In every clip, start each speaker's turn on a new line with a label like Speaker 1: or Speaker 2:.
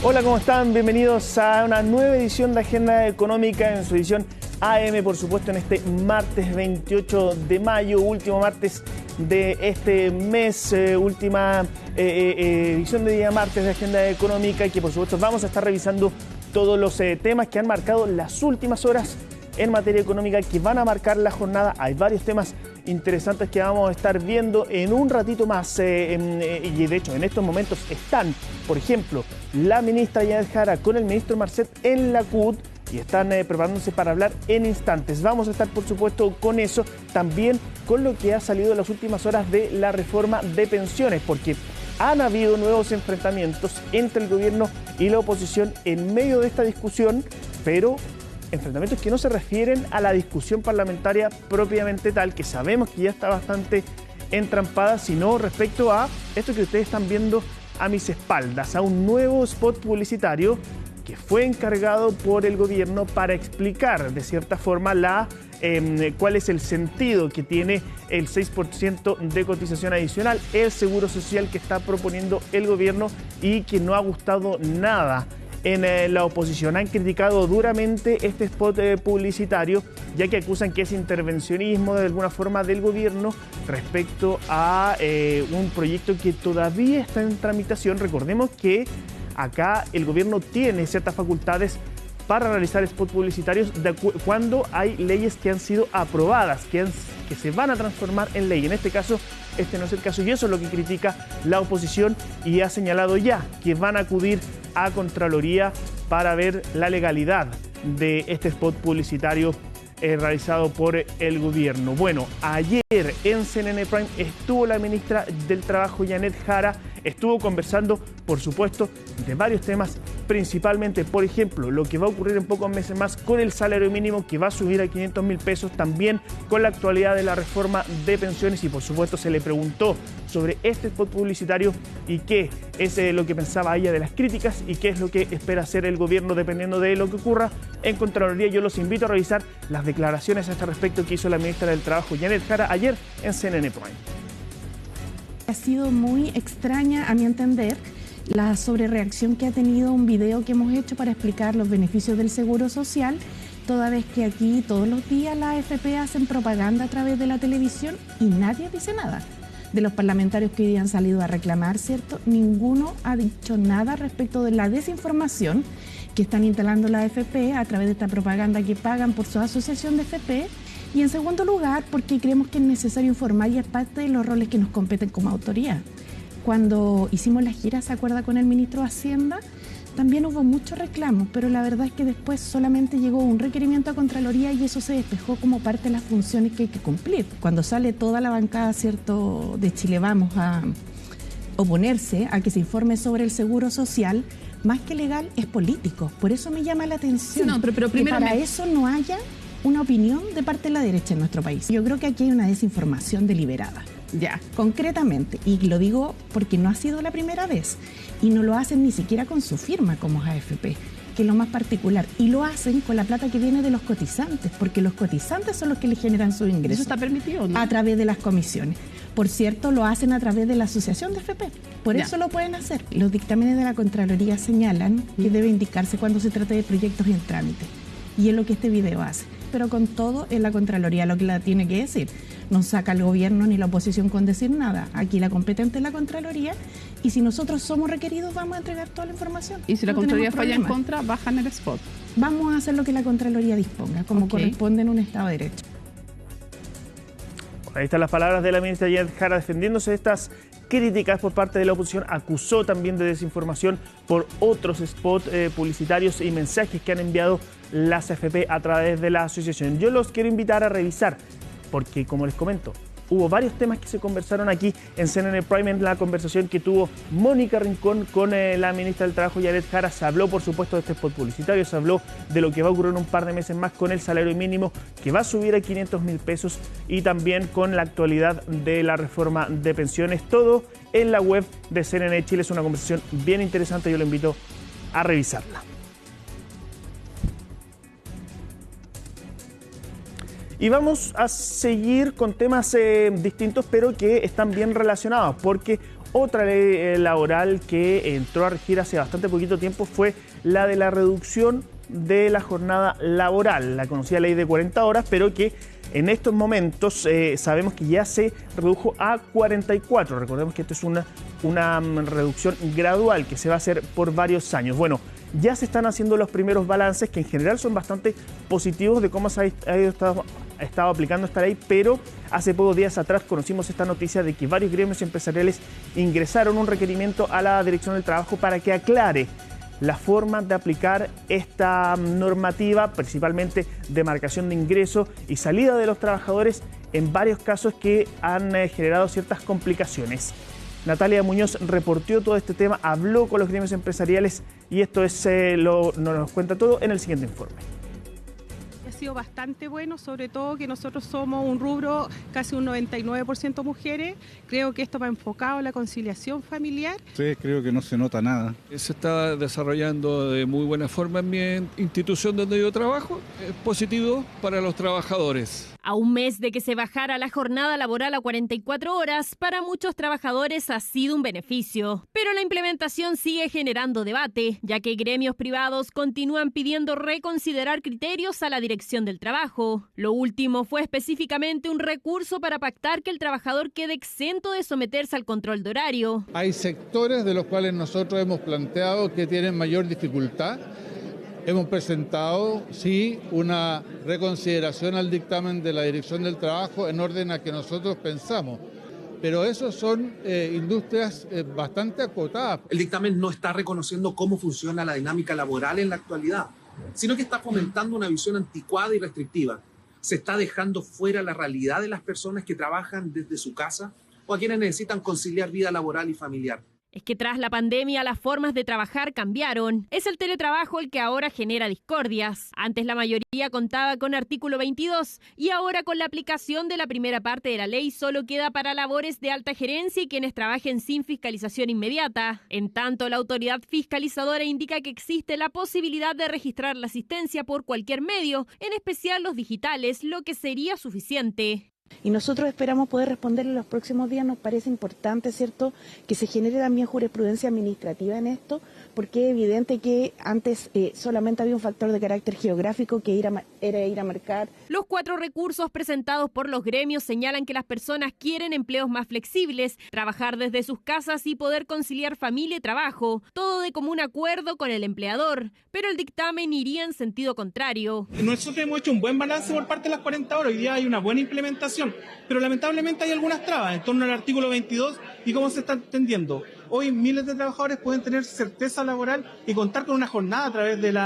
Speaker 1: Hola, ¿cómo están? Bienvenidos a una nueva edición de Agenda Económica en su edición AM, por supuesto, en este martes 28 de mayo, último martes de este mes, última edición de día martes de Agenda Económica, y que por supuesto vamos a estar revisando todos los temas que han marcado las últimas horas en materia económica que van a marcar la jornada. Hay varios temas interesantes que vamos a estar viendo en un ratito más y de hecho en estos momentos están, por ejemplo, la ministra Janet Jara con el ministro Marcet en la CUT y están preparándose para hablar en instantes. Vamos a estar, por supuesto, con eso, también con lo que ha salido en las últimas horas de la reforma de pensiones, porque han habido nuevos enfrentamientos entre el gobierno y la oposición en medio de esta discusión, pero enfrentamientos que no se refieren a la discusión parlamentaria propiamente tal, que sabemos que ya está bastante entrampada, sino respecto a esto que ustedes están viendo a mis espaldas, a un nuevo spot publicitario que fue encargado por el gobierno para explicar de cierta forma cuál es el sentido que tiene el 6% de cotización adicional, el seguro social que está proponiendo el gobierno y que no ha gustado nada en la oposición. Han criticado duramente este spot publicitario, ya que acusan que es intervencionismo de alguna forma del gobierno respecto a un proyecto que todavía está en tramitación. Recordemos que acá el gobierno tiene ciertas facultades para realizar spots publicitarios cuando hay leyes que han sido aprobadas, que se van a transformar en ley. En este caso, este no es el caso, y eso es lo que critica la oposición, y ha señalado ya que van a acudir a Contraloría para ver la legalidad de este spot publicitario realizado por el gobierno. Bueno, ayer en CNN Prime estuvo la ministra del Trabajo, Janet Jara, estuvo conversando, por supuesto, de varios temas, principalmente, por ejemplo, lo que va a ocurrir en pocos meses más con el salario mínimo, que va a subir a 500.000 pesos, también con la actualidad de la reforma de pensiones, y por supuesto se le preguntó sobre este spot publicitario y qué es lo que pensaba ella de las críticas y qué es lo que espera hacer el gobierno dependiendo de lo que ocurra en Contraloría. Yo los invito a revisar las declaraciones a este respecto que hizo la ministra del Trabajo, Janet Jara, ayer en CNN Prime.
Speaker 2: Ha sido muy extraña, a mi entender, la sobrereacción que ha tenido un video que hemos hecho para explicar los beneficios del seguro social, toda vez que aquí todos los días la AFP hacen propaganda a través de la televisión y nadie dice nada. De los parlamentarios que hoy día han salido a reclamar, ¿cierto? Ninguno ha dicho nada respecto de la desinformación que están instalando la AFP a través de esta propaganda que pagan por su asociación de FP. Y en segundo lugar, porque creemos que es necesario informar y es parte de los roles que nos competen como autoridad. Cuando hicimos la gira, ¿se acuerda?, con el ministro de Hacienda, también hubo muchos reclamos, pero la verdad es que después solamente llegó un requerimiento a Contraloría y eso se despejó como parte de las funciones que hay que cumplir. Cuando sale toda la bancada, ¿cierto?, de Chile Vamos a oponerse a que se informe sobre el seguro social, más que legal, es político. Por eso me llama la atención que para eso no haya una opinión de parte de la derecha en nuestro país. Yo creo que aquí hay una desinformación deliberada, ya, concretamente, y lo digo porque no ha sido la primera vez, y no lo hacen ni siquiera con su firma como AFP, que es lo más particular, y lo hacen con la plata que viene de los cotizantes, porque los cotizantes son los que le generan sus ingresos.
Speaker 3: ¿Eso está permitido, no?
Speaker 2: A través de las comisiones. Por cierto, lo hacen a través de la asociación de FP, por eso lo pueden hacer. Los dictámenes de la Contraloría señalan que debe indicarse cuando se trate de proyectos en trámite, y es lo que este video hace. Pero con todo, es la Contraloría lo que la tiene que decir. No saca el gobierno ni la oposición con decir nada. Aquí la competente es la Contraloría, y si nosotros somos requeridos vamos a entregar toda la información.
Speaker 3: Y si la Contraloría falla en contra, bajan el spot.
Speaker 2: Vamos a hacer lo que la Contraloría disponga, como corresponde en un Estado de Derecho.
Speaker 1: Ahí están las palabras de la ministra Janet Jara defendiéndose de estas críticas por parte de la oposición. Acusó también de desinformación por otros spots publicitarios y mensajes que han enviado las AFP a través de la asociación. Yo los quiero invitar a revisar, porque como les comento, hubo varios temas que se conversaron aquí en CNN Prime, en la conversación que tuvo Mónica Rincón con la ministra del Trabajo, Janet Jara. Se habló, por supuesto, de este spot publicitario, se habló de lo que va a ocurrir en un par de meses más con el salario mínimo, que va a subir a 500.000 pesos, y también con la actualidad de la reforma de pensiones. Todo en la web de CNN Chile. Es una conversación bien interesante, yo lo invito a revisarla. Y vamos a seguir con temas distintos, pero que están bien relacionados, porque otra ley laboral que entró a regir hace bastante poquito tiempo fue la de la reducción de la jornada laboral, la conocida ley de 40 horas, pero que en estos momentos sabemos que ya se redujo a 44. Recordemos que esto es una reducción gradual que se va a hacer por varios años. Bueno, ya se están haciendo los primeros balances que en general son bastante positivos de cómo se ha estado aplicando esta ley, pero hace pocos días atrás conocimos esta noticia de que varios gremios empresariales ingresaron un requerimiento a la Dirección del Trabajo para que aclare la forma de aplicar esta normativa, principalmente de marcación de ingreso y salida de los trabajadores en varios casos que han generado ciertas complicaciones. Natalia Muñoz reportó todo este tema, habló con los gremios empresariales y esto es nos cuenta todo en el siguiente informe.
Speaker 3: Ha sido bastante bueno, sobre todo que nosotros somos un rubro casi un 99% mujeres. Creo que esto va enfocado en la conciliación familiar.
Speaker 4: Sí, creo que no se nota nada.
Speaker 5: Se está desarrollando de muy buena forma en mi institución donde yo trabajo. Es positivo para los trabajadores.
Speaker 6: A un mes de que se bajara la jornada laboral a 44 horas, para muchos trabajadores ha sido un beneficio. Pero la implementación sigue generando debate, ya que gremios privados continúan pidiendo reconsiderar criterios a la Dirección del Trabajo. Lo último fue específicamente un recurso para pactar que el trabajador quede exento de someterse al control de horario.
Speaker 4: Hay sectores de los cuales nosotros hemos planteado que tienen mayor dificultad. Hemos presentado, sí, una reconsideración al dictamen de la Dirección del Trabajo en orden a que nosotros pensamos. Pero esos son industrias bastante acotadas.
Speaker 7: El dictamen no está reconociendo cómo funciona la dinámica laboral en la actualidad, sino que está fomentando una visión anticuada y restrictiva. Se está dejando fuera la realidad de las personas que trabajan desde su casa o a quienes necesitan conciliar vida laboral y familiar.
Speaker 6: Es que tras la pandemia las formas de trabajar cambiaron. Es el teletrabajo el que ahora genera discordias. Antes la mayoría contaba con artículo 22 y ahora con la aplicación de la primera parte de la ley solo queda para labores de alta gerencia y quienes trabajen sin fiscalización inmediata. En tanto, la autoridad fiscalizadora indica que existe la posibilidad de registrar la asistencia por cualquier medio, en especial los digitales, lo que sería suficiente.
Speaker 2: Y nosotros esperamos poder responder en los próximos días. Nos parece importante, ¿cierto?, que se genere también jurisprudencia administrativa en esto, porque es evidente que antes solamente había un factor de carácter geográfico que era ir a marcar.
Speaker 6: Los 4 recursos presentados por los gremios señalan que las personas quieren empleos más flexibles, trabajar desde sus casas y poder conciliar familia y trabajo, todo de común acuerdo con el empleador, pero el dictamen iría en sentido contrario.
Speaker 8: Nosotros hemos hecho un buen balance por parte de las 40 horas, hoy día hay una buena implementación, pero lamentablemente hay algunas trabas en torno al artículo 22 y cómo se está entendiendo. Hoy miles de trabajadores pueden tener certeza laboral y contar con una jornada a través del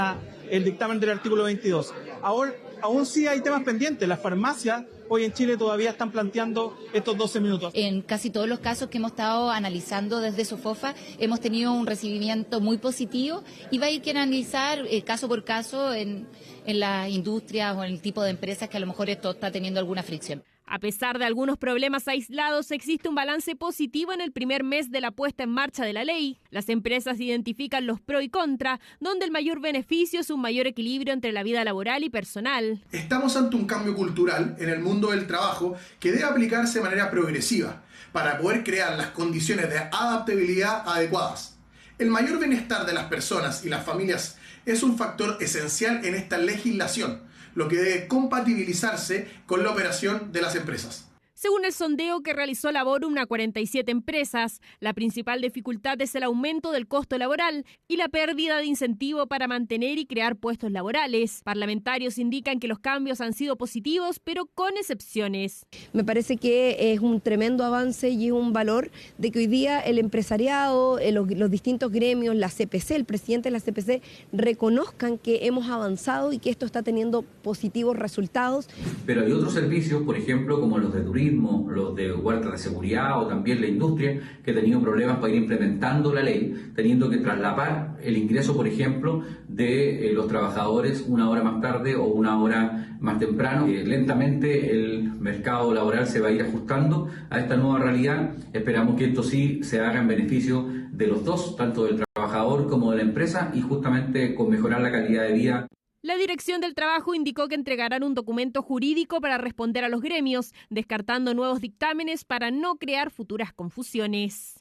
Speaker 8: dictamen del artículo 22. Ahora, aún sí hay temas pendientes. Las farmacias hoy en Chile todavía están planteando estos 12 minutos.
Speaker 9: En casi todos los casos que hemos estado analizando desde SOFOFA hemos tenido un recibimiento muy positivo y va a ir que analizar caso por caso en las industrias o en el tipo de empresas que a lo mejor esto está teniendo alguna fricción.
Speaker 6: A pesar de algunos problemas aislados, existe un balance positivo en el primer mes de la puesta en marcha de la ley. Las empresas identifican los pro y contra, donde el mayor beneficio es un mayor equilibrio entre la vida laboral y personal.
Speaker 10: Estamos ante un cambio cultural en el mundo del trabajo que debe aplicarse de manera progresiva para poder crear las condiciones de adaptabilidad adecuadas. El mayor bienestar de las personas y las familias es un factor esencial en esta legislación, lo que debe compatibilizarse con la operación de las empresas.
Speaker 6: Según el sondeo que realizó Laborum a 47 empresas, la principal dificultad es el aumento del costo laboral y la pérdida de incentivo para mantener y crear puestos laborales. Parlamentarios indican que los cambios han sido positivos, pero con excepciones.
Speaker 11: Me parece que es un tremendo avance y es un valor de que hoy día el empresariado, los distintos gremios, la CPC, el presidente de la CPC, reconozcan que hemos avanzado y que esto está teniendo positivos resultados.
Speaker 12: Pero hay otros servicios, por ejemplo, como los de turismo, los de guardia de seguridad o también la industria, que ha tenido problemas para ir implementando la ley, teniendo que traslapar el ingreso, por ejemplo, de los trabajadores una hora más tarde o una hora más temprano. Lentamente el mercado laboral se va a ir ajustando a esta nueva realidad. Esperamos que esto sí se haga en beneficio de los dos, tanto del trabajador como de la empresa, y justamente con mejorar la calidad de vida.
Speaker 6: La Dirección del Trabajo indicó que entregarán un documento jurídico para responder a los gremios, descartando nuevos dictámenes para no crear futuras confusiones.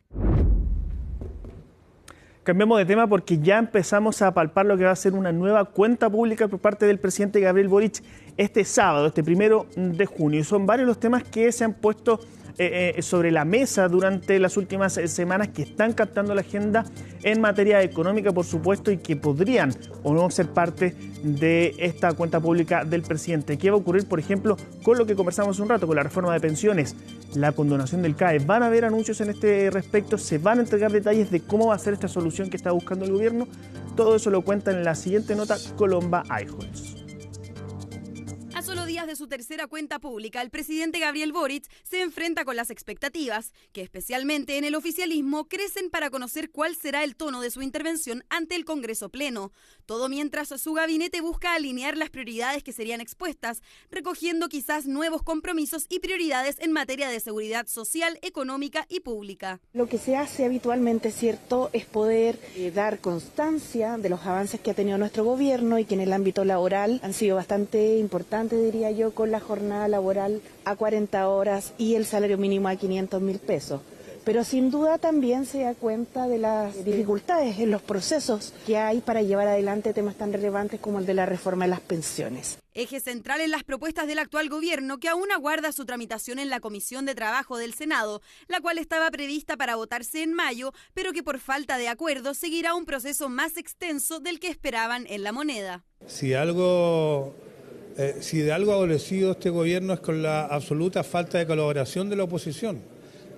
Speaker 1: Cambiamos de tema porque ya empezamos a palpar lo que va a ser una nueva cuenta pública por parte del presidente Gabriel Boric este sábado, este 1 de junio. Y son varios los temas que se han puesto sobre la mesa durante las últimas semanas que están captando la agenda en materia económica, por supuesto, y que podrían o no ser parte de esta cuenta pública del presidente. ¿Qué va a ocurrir, por ejemplo, con lo que conversamos un rato, con la reforma de pensiones, la condonación del CAE? ¿Van a haber anuncios en este respecto? ¿Se van a entregar detalles de cómo va a ser esta solución que está buscando el gobierno? Todo eso lo cuenta en la siguiente nota Colomba Eichholz.
Speaker 13: A solo días de su tercera cuenta pública, el presidente Gabriel Boric se enfrenta con las expectativas, que especialmente en el oficialismo crecen para conocer cuál será el tono de su intervención ante el Congreso Pleno. Todo mientras su gabinete busca alinear las prioridades que serían expuestas, recogiendo quizás nuevos compromisos y prioridades en materia de seguridad social, económica y pública.
Speaker 14: Lo que se hace habitualmente, cierto, es poder dar constancia de los avances que ha tenido nuestro gobierno y que en el ámbito laboral han sido bastante importantes, diría yo, con la jornada laboral a 40 horas y el salario mínimo a 500.000 pesos. Pero sin duda también se da cuenta de las dificultades en los procesos que hay para llevar adelante temas tan relevantes como el de la reforma de las pensiones.
Speaker 13: Eje central en las propuestas del actual gobierno, que aún aguarda su tramitación en la Comisión de Trabajo del Senado, la cual estaba prevista para votarse en mayo, pero que por falta de acuerdo seguirá un proceso más extenso del que esperaban en La Moneda.
Speaker 15: Si de algo ha adolecido este gobierno es con la absoluta falta de colaboración de la oposición.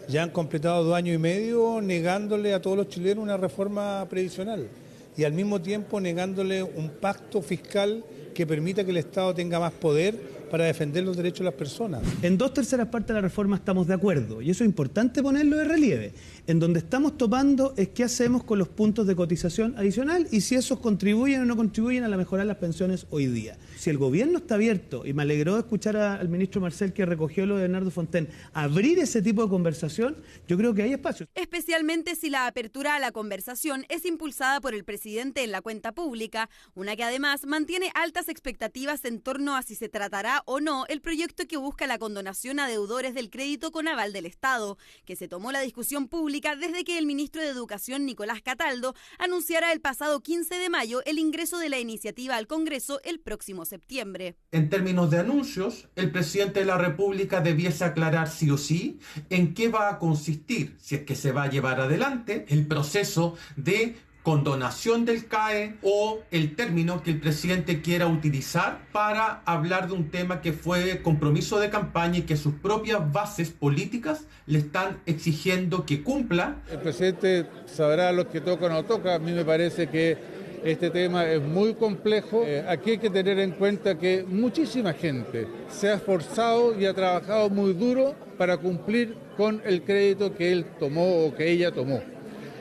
Speaker 15: Ya han completado 2 años y medio negándole a todos los chilenos una reforma previsional y al mismo tiempo negándole un pacto fiscal que permita que el Estado tenga más poder para defender los derechos de las personas.
Speaker 16: En 2/3 partes de la reforma estamos de acuerdo y eso es importante ponerlo de relieve. En donde estamos topando es qué hacemos con los puntos de cotización adicional y si esos contribuyen o no contribuyen a la mejorar las pensiones hoy día. Si el gobierno está abierto, y me alegró escuchar al ministro Marcel que recogió lo de Bernardo Fontaine, abrir ese tipo de conversación, yo creo que hay espacio.
Speaker 13: Especialmente si la apertura a la conversación es impulsada por el presidente en la cuenta pública, una que además mantiene altas expectativas en torno a si se tratará o no el proyecto que busca la condonación a deudores del crédito con aval del Estado, que se tomó la discusión pública desde que el ministro de Educación, Nicolás Cataldo, anunciara el pasado 15 de mayo el ingreso de la iniciativa al Congreso el próximo septiembre.
Speaker 17: En términos de anuncios, el presidente de la República debiese aclarar sí o sí en qué va a consistir, si es que se va a llevar adelante el proceso de condonación del CAE o el término que el presidente quiera utilizar para hablar de un tema que fue compromiso de campaña y que sus propias bases políticas le están exigiendo que cumpla.
Speaker 4: El presidente sabrá lo que toca o no toca. A mí me parece que este tema es muy complejo. Aquí hay que tener en cuenta que muchísima gente se ha esforzado y ha trabajado muy duro para cumplir con el crédito que él tomó o que ella tomó.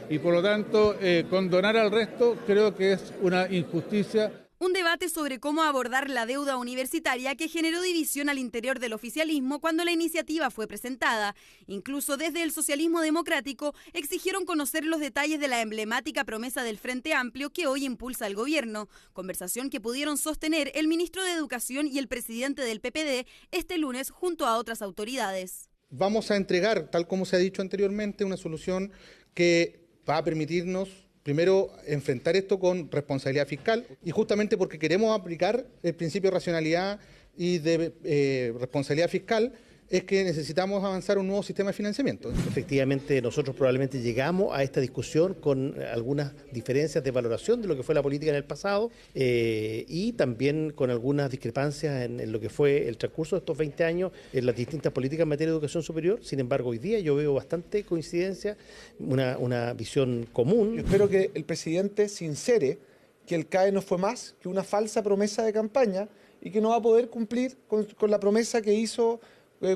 Speaker 4: Y por lo tanto, condonar al resto creo que es una injusticia.
Speaker 13: Un debate sobre cómo abordar la deuda universitaria que generó división al interior del oficialismo cuando la iniciativa fue presentada. Incluso desde el socialismo democrático exigieron conocer los detalles de la emblemática promesa del Frente Amplio que hoy impulsa el gobierno, conversación que pudieron sostener el ministro de Educación y el presidente del PPD este lunes junto a otras autoridades.
Speaker 18: Vamos a entregar, tal como se ha dicho anteriormente, una solución que va a permitirnos, primero, enfrentar esto con responsabilidad fiscal y justamente porque queremos aplicar el principio de racionalidad y de responsabilidad fiscal, es que necesitamos avanzar un nuevo sistema de financiamiento.
Speaker 19: Efectivamente, nosotros probablemente llegamos a esta discusión con algunas diferencias de valoración de lo que fue la política en el pasado y también con algunas discrepancias en lo que fue el transcurso de estos 20 años en las distintas políticas en materia de educación superior. Sin embargo, hoy día yo veo bastante coincidencia, una visión común.
Speaker 20: Yo espero que el presidente sincere que el CAE no fue más que una falsa promesa de campaña y que no va a poder cumplir con la promesa que hizo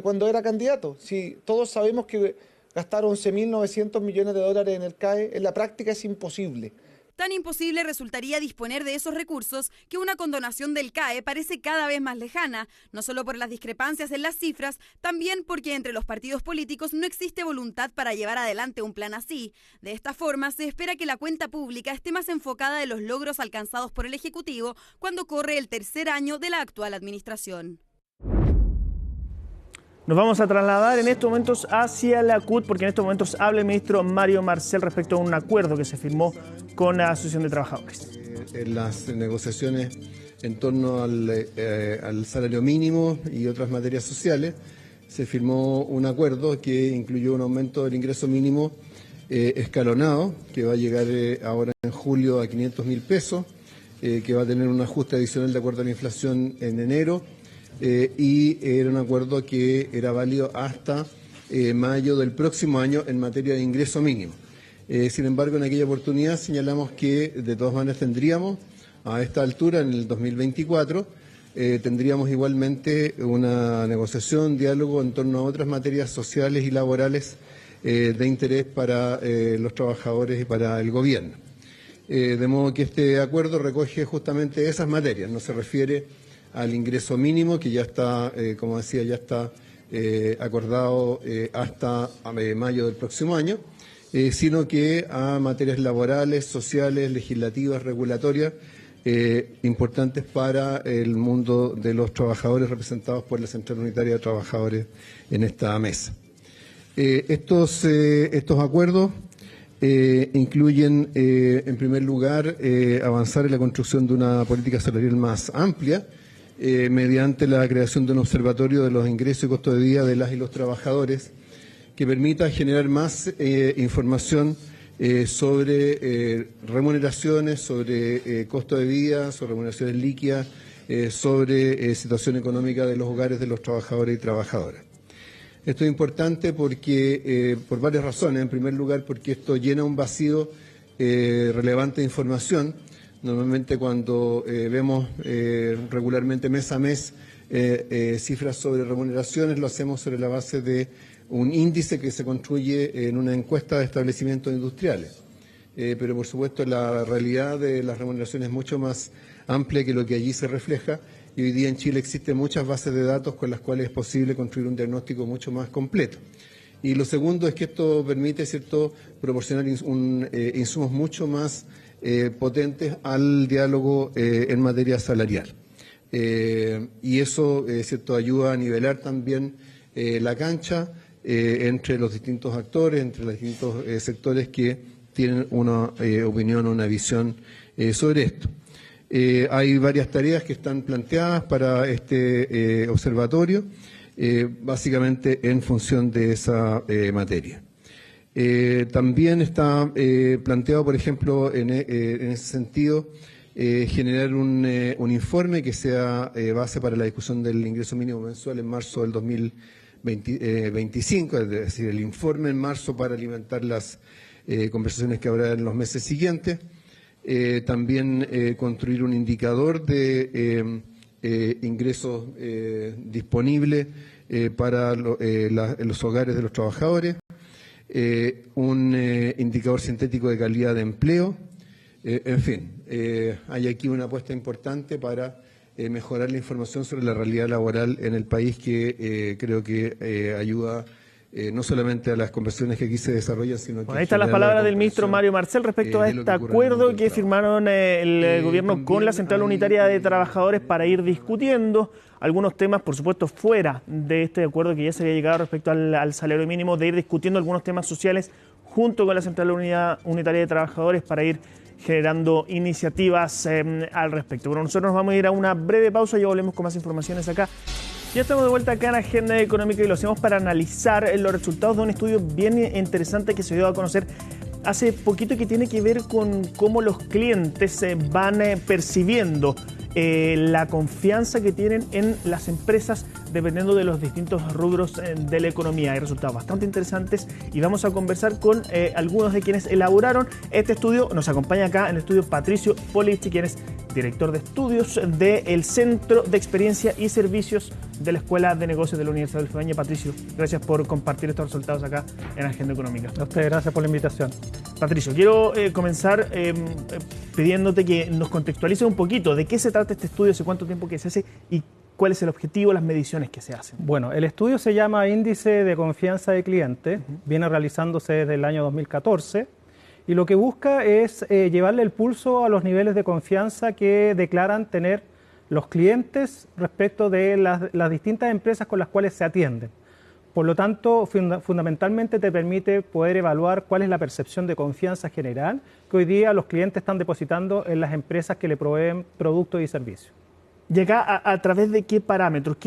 Speaker 20: cuando era candidato. Si todos sabemos que gastar 11.900 millones de dólares en el CAE, en la práctica es imposible.
Speaker 13: Tan imposible resultaría disponer de esos recursos que una condonación del CAE parece cada vez más lejana, no solo por las discrepancias en las cifras, también porque entre los partidos políticos no existe voluntad para llevar adelante un plan así. De esta forma, se espera que la cuenta pública esté más enfocada en los logros alcanzados por el Ejecutivo cuando corre el tercer año de la actual administración.
Speaker 1: Nos vamos a trasladar en estos momentos hacia la CUT porque en estos momentos habla el ministro Mario Marcel respecto a un acuerdo que se firmó con la Asociación de Trabajadores.
Speaker 21: En las negociaciones en torno al salario mínimo y otras materias sociales se firmó un acuerdo que incluyó un aumento del ingreso mínimo escalonado que va a llegar ahora en julio a 500.000 pesos, que va a tener un ajuste adicional de acuerdo a la inflación en enero. Y era un acuerdo que era válido hasta mayo del próximo año en materia de ingreso mínimo. Sin embargo, en aquella oportunidad señalamos que de todas maneras tendríamos a esta altura, en el 2024, tendríamos igualmente una negociación, diálogo en torno a otras materias sociales y laborales de interés para los trabajadores y para el gobierno. De modo que este acuerdo recoge justamente esas materias, no se refiere al ingreso mínimo, que ya está, como decía, ya está acordado hasta mayo del próximo año, sino que a materias laborales, sociales, legislativas, regulatorias, importantes para el mundo de los trabajadores representados por la Central Unitaria de Trabajadores en esta mesa. Estos acuerdos incluyen, en primer lugar, avanzar en la construcción de una política salarial más amplia, mediante la creación de un observatorio de los ingresos y costos de vida de las y los trabajadores que permita generar más información sobre remuneraciones, sobre costo de vida, sobre remuneraciones líquidas, sobre situación económica de los hogares de los trabajadores y trabajadoras. Esto es importante porque, por varias razones. En primer lugar, porque esto llena un vacío relevante de información. Normalmente cuando vemos regularmente mes a mes cifras sobre remuneraciones, lo hacemos sobre la base de un índice que se construye en una encuesta de establecimientos industriales. Pero por supuesto la realidad de las remuneraciones es mucho más amplia que lo que allí se refleja, y hoy día en Chile existen muchas bases de datos con las cuales es posible construir un diagnóstico mucho más completo. Y lo segundo es que esto permite, ¿cierto?, proporcionar insumos mucho más potentes al diálogo en materia salarial. Y eso, ¿cierto?, ayuda a nivelar también la cancha entre los distintos actores, entre los distintos sectores que tienen una opinión o una visión sobre esto. Hay varias tareas que están planteadas para este observatorio, básicamente en función de esa materia. También está planteado, por ejemplo, en ese sentido, generar un informe que sea base para la discusión del ingreso mínimo mensual en marzo del 2025, es decir, el informe en marzo para alimentar las conversaciones que habrá en los meses siguientes. También construir un indicador de ingresos disponibles para los hogares de los trabajadores. Un indicador sintético de calidad de empleo, en fin, hay aquí una apuesta importante para mejorar la información sobre la realidad laboral en el país que creo que ayuda no solamente a las conversaciones que aquí se desarrollan, sino que...
Speaker 1: Ahí están las palabras del ministro Mario Marcel respecto a este acuerdo que firmaron el gobierno con la Central Unitaria de Trabajadores para ir discutiendo algunos temas, por supuesto, fuera de este acuerdo que ya se había llegado respecto al salario mínimo, de ir discutiendo algunos temas sociales junto con la Central Unitaria de Trabajadores para ir generando iniciativas al respecto. Bueno, nosotros nos vamos a ir a una breve pausa y ya volvemos con más informaciones acá. Ya estamos de vuelta acá en Agenda Económica y lo hacemos para analizar los resultados de un estudio bien interesante que se dio a conocer hace poquito, que tiene que ver con cómo los clientes van percibiendo la confianza que tienen en las empresas dependiendo de los distintos rubros de la economía. Hay resultados bastante interesantes y vamos a conversar con algunos de quienes elaboraron este estudio. Nos acompaña acá en el estudio Patricio Polichi, quien es director de estudios del Centro de Experiencia y Servicios de la Escuela de Negocios de la Universidad del Febaña. Patricio, gracias por compartir estos resultados acá en Agenda Económica.
Speaker 3: A ustedes, gracias por la invitación.
Speaker 1: Patricio, quiero comenzar pidiéndote que nos contextualices un poquito de qué se trata este estudio, hace cuánto tiempo que se hace y cuál es el objetivo, las mediciones que se hacen.
Speaker 3: Bueno, el estudio se llama Índice de Confianza de Cliente, viene realizándose desde el año 2014 y lo que busca es llevarle el pulso a los niveles de confianza que declaran tener los clientes respecto de las distintas empresas con las cuales se atienden. Por lo tanto, fundamentalmente te permite poder evaluar cuál es la percepción de confianza general que hoy día los clientes están depositando en las empresas que le proveen productos y servicios.
Speaker 1: ¿Y acá a través de qué parámetros?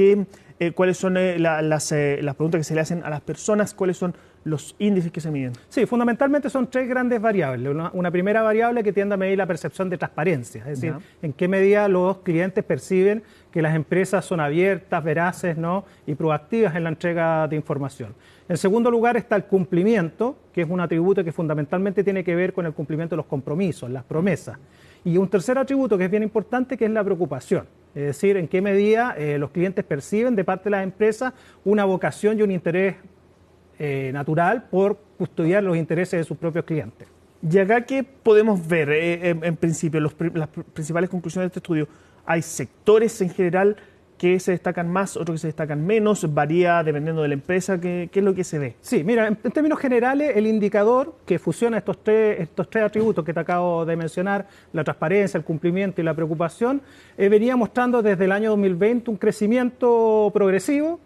Speaker 1: ¿Cuáles son las preguntas que se le hacen a las personas? ¿Cuáles son los índices que se miden?
Speaker 3: Sí, fundamentalmente son tres grandes variables. Una primera variable que tiende a medir la percepción de transparencia, es decir, en qué medida los clientes perciben que las empresas son abiertas, veraces, ¿no?, y proactivas en la entrega de información. En segundo lugar está el cumplimiento, que es un atributo que fundamentalmente tiene que ver con el cumplimiento de los compromisos, las promesas. Y un tercer atributo que es bien importante, que es la preocupación. Es decir, en qué medida los clientes perciben de parte de las empresas una vocación y un interés natural por custodiar los intereses de sus propios clientes.
Speaker 1: ¿Y acá qué podemos ver en principio? Las principales conclusiones de este estudio. ¿Hay sectores en general que se destacan más, otros que se destacan menos? ¿Varía dependiendo de la empresa? ¿Qué es lo que se ve?
Speaker 3: Sí, mira, en términos generales, el indicador que fusiona estos tres atributos que te acabo de mencionar, la transparencia, el cumplimiento y la preocupación, venía mostrando desde el año 2020 un crecimiento progresivo,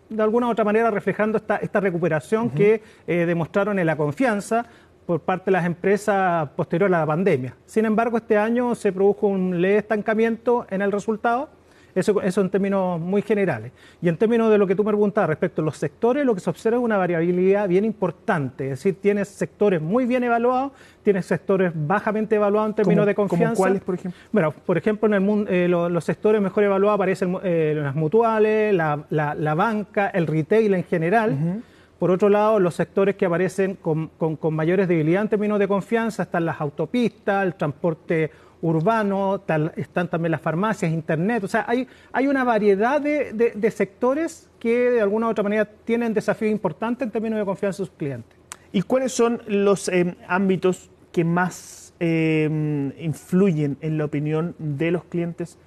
Speaker 3: de alguna u otra manera reflejando esta recuperación que demostraron en la confianza por parte de las empresas posterior a la pandemia. Sin embargo, este año se produjo un leve estancamiento en el resultado, eso en términos muy generales. Y en términos de lo que tú me preguntabas respecto a los sectores, lo que se observa es una variabilidad bien importante, es decir, tienes sectores muy bien evaluados, tienes sectores bajamente evaluados en términos de confianza.
Speaker 1: ¿Cómo cuáles, por ejemplo?
Speaker 3: Bueno, por ejemplo, en el mundo, los sectores mejor evaluados aparecen las mutuales, la banca, el retail en general. Por otro lado, los sectores que aparecen con mayores debilidades en términos de confianza están las autopistas, el transporte urbano, están también las farmacias, internet. O sea, hay una variedad de sectores que de alguna u otra manera tienen desafíos importantes en términos de confianza de sus clientes.
Speaker 1: ¿Y cuáles son los ámbitos que más influyen en la opinión de los clientes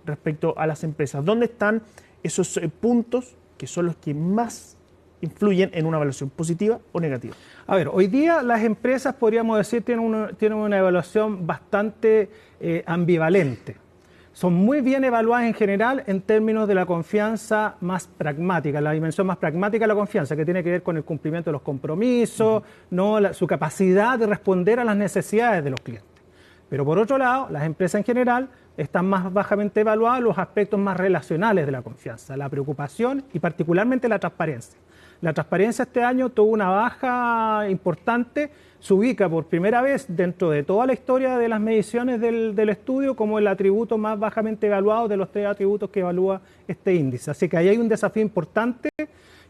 Speaker 1: respecto a las empresas? ¿Dónde están esos puntos que son los que más influyen en una evaluación positiva o negativa?
Speaker 3: A ver, hoy día las empresas, podríamos decir, tienen una evaluación bastante ambivalente. Son muy bien evaluadas en general en términos de la confianza más pragmática, la dimensión más pragmática de la confianza, que tiene que ver con el cumplimiento de los compromisos, su capacidad de responder a las necesidades de los clientes. Pero por otro lado, las empresas en general están más bajamente evaluadas los aspectos más relacionales de la confianza, la preocupación y particularmente la transparencia. La transparencia este año tuvo una baja importante, se ubica por primera vez dentro de toda la historia de las mediciones del estudio como el atributo más bajamente evaluado de los tres atributos que evalúa este índice. Así que ahí hay un desafío importante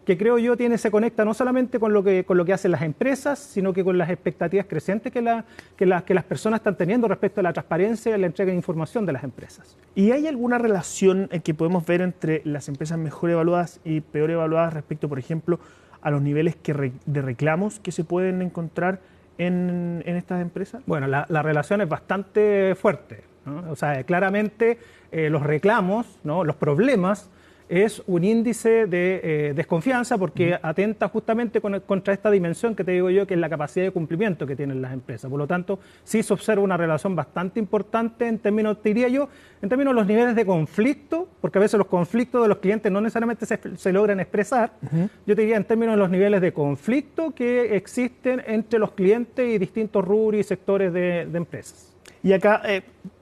Speaker 3: que creo yo se conecta no solamente con lo que hacen las empresas, sino que con las expectativas crecientes que las personas están teniendo respecto a la transparencia y la entrega de información de las empresas.
Speaker 1: ¿Y hay alguna relación que podemos ver entre las empresas mejor evaluadas y peor evaluadas respecto, por ejemplo, a los niveles de reclamos que se pueden encontrar en estas empresas?
Speaker 3: Bueno, la relación es bastante fuerte, ¿no? O sea, claramente los reclamos, ¿no?, los problemas, es un índice de desconfianza porque atenta justamente contra esta dimensión que te digo yo, que es la capacidad de cumplimiento que tienen las empresas. Por lo tanto, sí se observa una relación bastante importante en términos, te diría yo, en términos de los niveles de conflicto, porque a veces los conflictos de los clientes no necesariamente se logran expresar. Yo te diría en términos de los niveles de conflicto que existen entre los clientes y distintos rubros y sectores de empresas.
Speaker 1: Y acá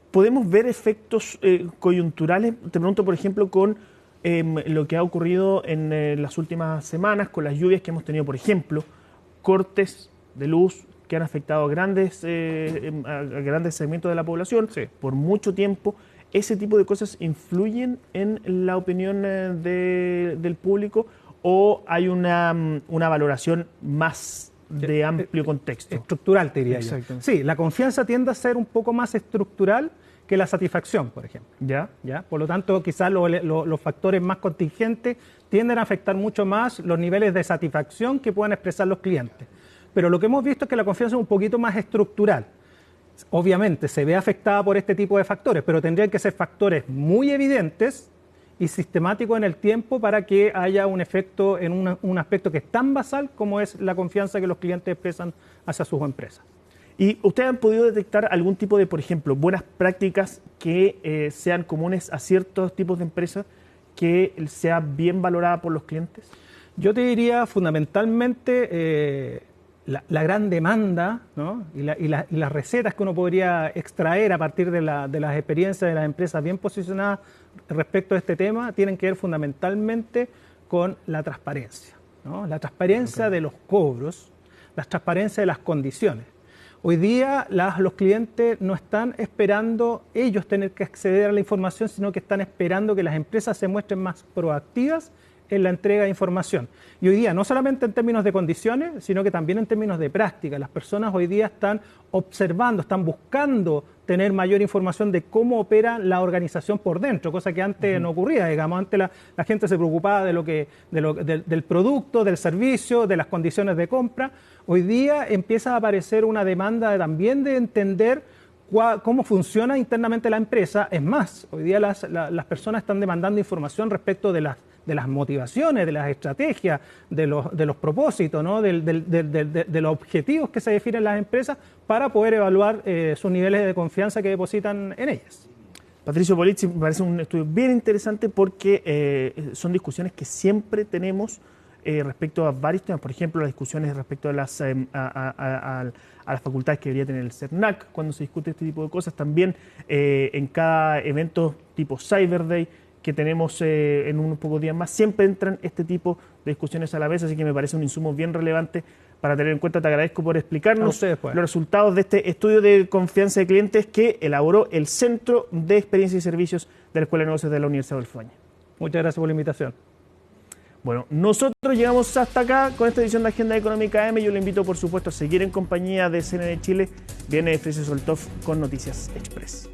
Speaker 1: podemos ver efectos coyunturales, te pregunto por ejemplo con lo que ha ocurrido en las últimas semanas con las lluvias que hemos tenido, por ejemplo, cortes de luz que han afectado a grandes segmentos de la población por mucho tiempo. ¿Ese tipo de cosas influyen en la opinión del público o hay una valoración más de amplio contexto?
Speaker 3: Estructural, te diría yo. Sí, la confianza tiende a ser un poco más estructural que la satisfacción, por ejemplo. ¿Ya? Por lo tanto, quizás los factores más contingentes tienden a afectar mucho más los niveles de satisfacción que puedan expresar los clientes. Pero lo que hemos visto es que la confianza es un poquito más estructural. Obviamente se ve afectada por este tipo de factores, pero tendrían que ser factores muy evidentes y sistemáticos en el tiempo para que haya un efecto en un aspecto que es tan basal como es la confianza que los clientes expresan hacia sus empresas.
Speaker 1: ¿Y ustedes han podido detectar algún tipo de, por ejemplo, buenas prácticas que sean comunes a ciertos tipos de empresas, que sea bien valorada por los clientes?
Speaker 3: Yo te diría fundamentalmente la gran demanda, ¿no? y las recetas que uno podría extraer a partir de las experiencias de las empresas bien posicionadas respecto a este tema tienen que ver fundamentalmente con la transparencia, ¿no? La transparencia de los cobros, la transparencia de las condiciones. Hoy día los clientes no están esperando ellos tener que acceder a la información, sino que están esperando que las empresas se muestren más proactivas en la entrega de información. Y hoy día, no solamente en términos de condiciones, sino que también en términos de práctica. Las personas hoy día están observando, están buscando tener mayor información de cómo opera la organización por dentro, cosa que antes no ocurría. Digamos, antes la gente se preocupaba del producto, del servicio, de las condiciones de compra. Hoy día empieza a aparecer una demanda también de entender cómo funciona internamente la empresa. Es más, hoy día las personas están demandando información respecto de las motivaciones, de las estrategias, de los propósitos, ¿no? de los objetivos que se definen las empresas para poder evaluar sus niveles de confianza que depositan en ellas.
Speaker 1: Patricio Polizzi, me parece un estudio bien interesante porque son discusiones que siempre tenemos respecto a varios temas. Por ejemplo, las discusiones respecto a las facultades que debería tener el CERNAC cuando se discute este tipo de cosas. También en cada evento tipo Cyber Day que tenemos en unos pocos días más, siempre entran este tipo de discusiones a la vez, así que me parece un insumo bien relevante para tener en cuenta. Te agradezco por explicarnos los resultados de este estudio de confianza de clientes que elaboró el Centro de Experiencia y Servicios de la Escuela de Negocios de la Universidad Adolfo Ibáñez.
Speaker 3: Muchas gracias por la invitación.
Speaker 1: Bueno, nosotros llegamos hasta acá con esta edición de Agenda Económica AM. Yo le invito, por supuesto, a seguir en compañía de CNN Chile. Viene Fresia Soltov con Noticias Express.